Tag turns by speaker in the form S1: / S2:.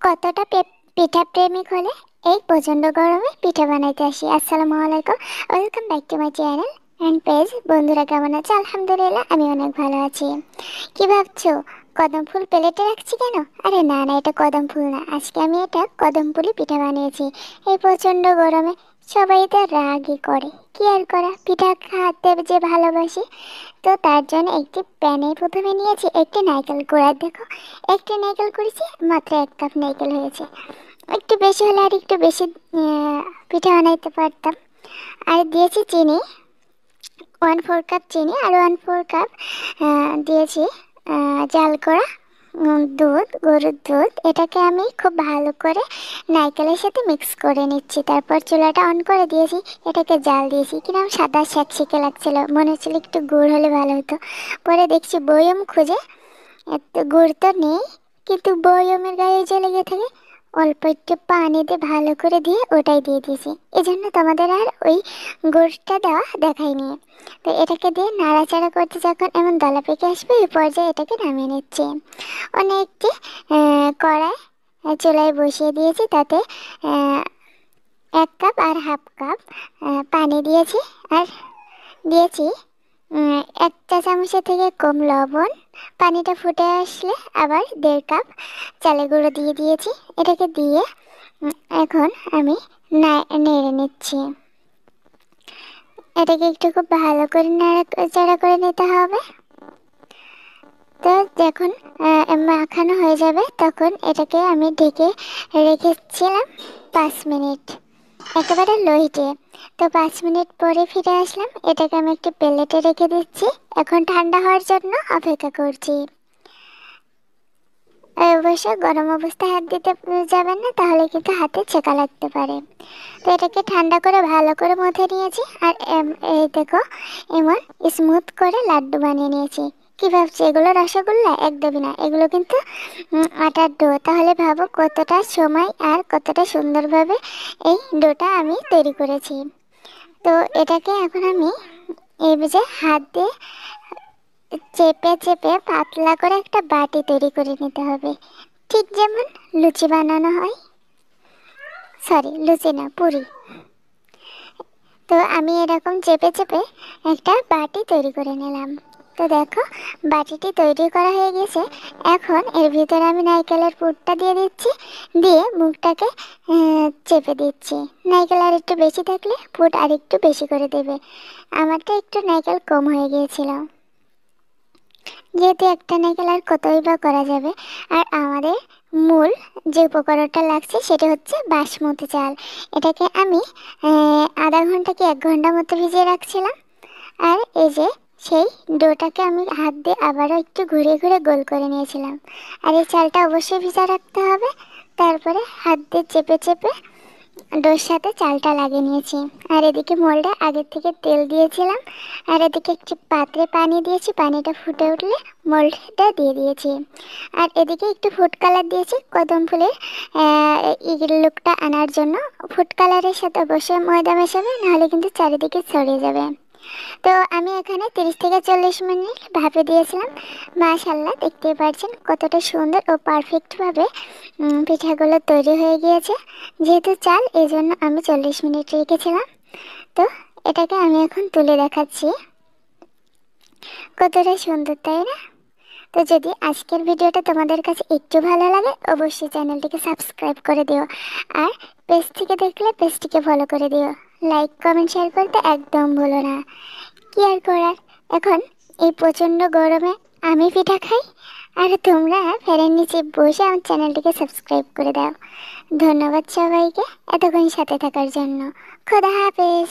S1: কতটা পিঠা প্রেমিক হলে এই প্রচন্ড গরমে পিঠা বানাইতে আসি। আসসালামু আলাইকুম, welcome back to my channel and page. বন্ধুরা কেমন আছে? আলহামদুলিল্লাহ আমি অনেক ভালো আছি। কি ভাবছো কদম ফুল প্লেটে রাখছি কেন? আরে না না, এটা কদম ফুল না, আজকে আমি এটা কদম ফুলি পিঠা বানিয়েছি। এই প্রচন্ড গরমে সবাই তো রাগই করে, কি আর করা, পিঠা খাতে যে ভালোবাসি। তো তার জন্য একটি প্যানে প্রথমে নিয়েছি একটি নারকেল কোড়া। দেখো, একটি নারকেল করেছি, মাত্র 1 কাপ নারকেল হয়েছে। একটু বেশি হলে আর একটু বেশি পিঠা বানাইতে পারতাম। আর দিয়েছি চিনি, 1/4 কাপ চিনি, আর 1/4 কাপ দিয়েছি জাল করা দুধ, গরুর দুধ। এটাকে আমি খুব ভালো করে নারকেলের সাথে মিক্স করে নিচ্ছি। তারপর চুলাটা অন করে দিয়েছি, এটাকে জাল দিয়েছি। কিরকম সাদা স্যাকসেকে লাগছিল, মনে হচ্ছিল একটু গুড় হলে ভালো হতো। পরে দেখছি বয়ম খুঁজে, এত গুড় তো নেই, কিন্তু বয়মের গায়ে যে লেগে থাকে, অল্প একটু পানি দিয়ে ভালো করে দিয়ে ওটাই দিয়ে দিয়েছি। এই জন্য তোমাদের আর ওই গুড়টা দেওয়া দেখায়নি। তো এটাকে দিয়ে নাড়াচাড়া করতে যখন এমন দলা পেকে আসবে, এই পর্যায়ে এটাকে নামিয়ে নিচ্ছি। অনেকটি কড়াই চুলায় বসিয়ে দিয়েছি, তাতে 1 কাপ আর 1/2 কাপ পানি দিয়েছি, আর দিয়েছি 1 চা চামচের থেকে কম লবণ। পানিটা ফুটে আসলে আবার 1/2 কাপ চালের গুঁড়ো দিয়ে দিয়েছি। এটাকে দিয়ে এখন আমি নেড়ে নিচ্ছি। এটাকে একটু খুব ভালো করে নাড়াচাড়া করে নিতে হবে। তো যখন মাখানো হয়ে যাবে, তখন এটাকে আমি ঢেকে রেখেছিলাম 5 মিনিট, একেবারে লো হিটে। তো 5 মিনিট পরে ফিরে আসলাম, এটাকে আমি একটি প্লেটে রেখে দিচ্ছি। এখন ঠান্ডা হওয়ার জন্য অপেক্ষা করছি। অবশ্য গরম অবস্থায় হাত দিতে যাবেন না, তাহলে কিন্তু হাতে ছেঁকা লাগতে পারে। তো এটাকে ঠান্ডা করে ভালো করে মথে নিয়েছি, আর এই দেখো এমন স্মুথ করে লাড্ডু বানিয়ে নিয়েছি। কি ভাবছি এগুলো রসগোল্লা? একদমই না, এগুলো কিন্তু আটার ডো। তাহলে ভাবো কতটা সময় আর কতটা সুন্দরভাবে এই ডোটা আমি তৈরি করেছি। তো এটাকে এখন আমি এই যে হাত দিয়ে চেপে চেপে পাতলা করে একটা বাটি তৈরি করে নিতে হবে, ঠিক যেমন লুচি বানানো হয়। সরি, লুচি না, পুরি। তো আমি এরকম চেপে চেপে একটা বাটি তৈরি করে নিলাম। তো দেখো, বাটিটি তৈরি করা হয়ে গেছে। এখন এর ভিতরে আমি নারকেলের পুরটা দিয়ে দিচ্ছি, দিয়ে মুখটাকে চেপে দিচ্ছি। নারকেল আর একটু বেশি থাকলে পুর আর একটু বেশি করে দেবে। আমারটা একটু নারকেল কম হয়ে গিয়েছিল, যেহেতু একটা নারকেল আর কতই বা করা যাবে। আর আমাদের মূল যে উপকরণটা লাগছে সেটা হচ্ছে বাসমতি চাল। এটাকে আমি আধা ঘন্টা কি 1 ঘন্টা মতো ভিজিয়ে রাখছিলাম। আর এই যে সেই ডোটাকে আমি হাত দিয়ে আবারও একটু ঘুরে ঘুরে গোল করে নিয়েছিলাম। আর এই চালটা অবশ্যই ভিজা রাখতে হবে। তারপরে হাত দিয়ে চেপে চেপে ডোর সাথে চালটা লাগিয়ে নিয়েছি। আর এদিকে মোল্ডে আগের থেকে তেল দিয়েছিলাম, আর এদিকে একটি পাত্রে পানি দিয়েছি। পানিটা ফুটে উঠলে মোল্ডটা দিয়ে দিয়েছি। আর এদিকে একটু ফুড কালার দিয়েছি কদম ফুলের লুকটা আনার জন্য। ফুড কালারের সাথে অবশ্যই ময়দা মেশাবে, নাহলে কিন্তু চারিদিকে ছড়িয়ে যাবে। তো আমি এখানে 30 থেকে 40 মিনিট ভাপে দিয়েছিলাম। মাশাআল্লাহ, দেখতেই পাচ্ছেন কতটা সুন্দর ও পারফেক্টভাবে পিঠাগুলো তৈরি হয়ে গিয়েছে। যেহেতু চাল, এই জন্য আমি 40 মিনিট রেখেছিলাম। তো এটাকে আমি এখন তুলে দেখাচ্ছি, কতটা সুন্দর, তাই না? তো যদি আজকের ভিডিওটা তোমাদের কাছে একটু ভালো লাগে, অবশ্যই চ্যানেলটিকে সাবস্ক্রাইব করে দিও। আর পেজ থেকে দেখলে পেজটিকে ফলো করে দিও। লাইক, কমেন্ট, শেয়ার করতে একদম ভুলো না। কি আর করার, এখন এই প্রচণ্ড গরমে আমি পিঠা খাই, আর তোমরা ফ্যানের নিচে বসে আমার চ্যানেলটিকে সাবস্ক্রাইব করে দাও। ধন্যবাদ সবাইকে এতক্ষণ সাথে থাকার জন্য। খোদা হাফেজ।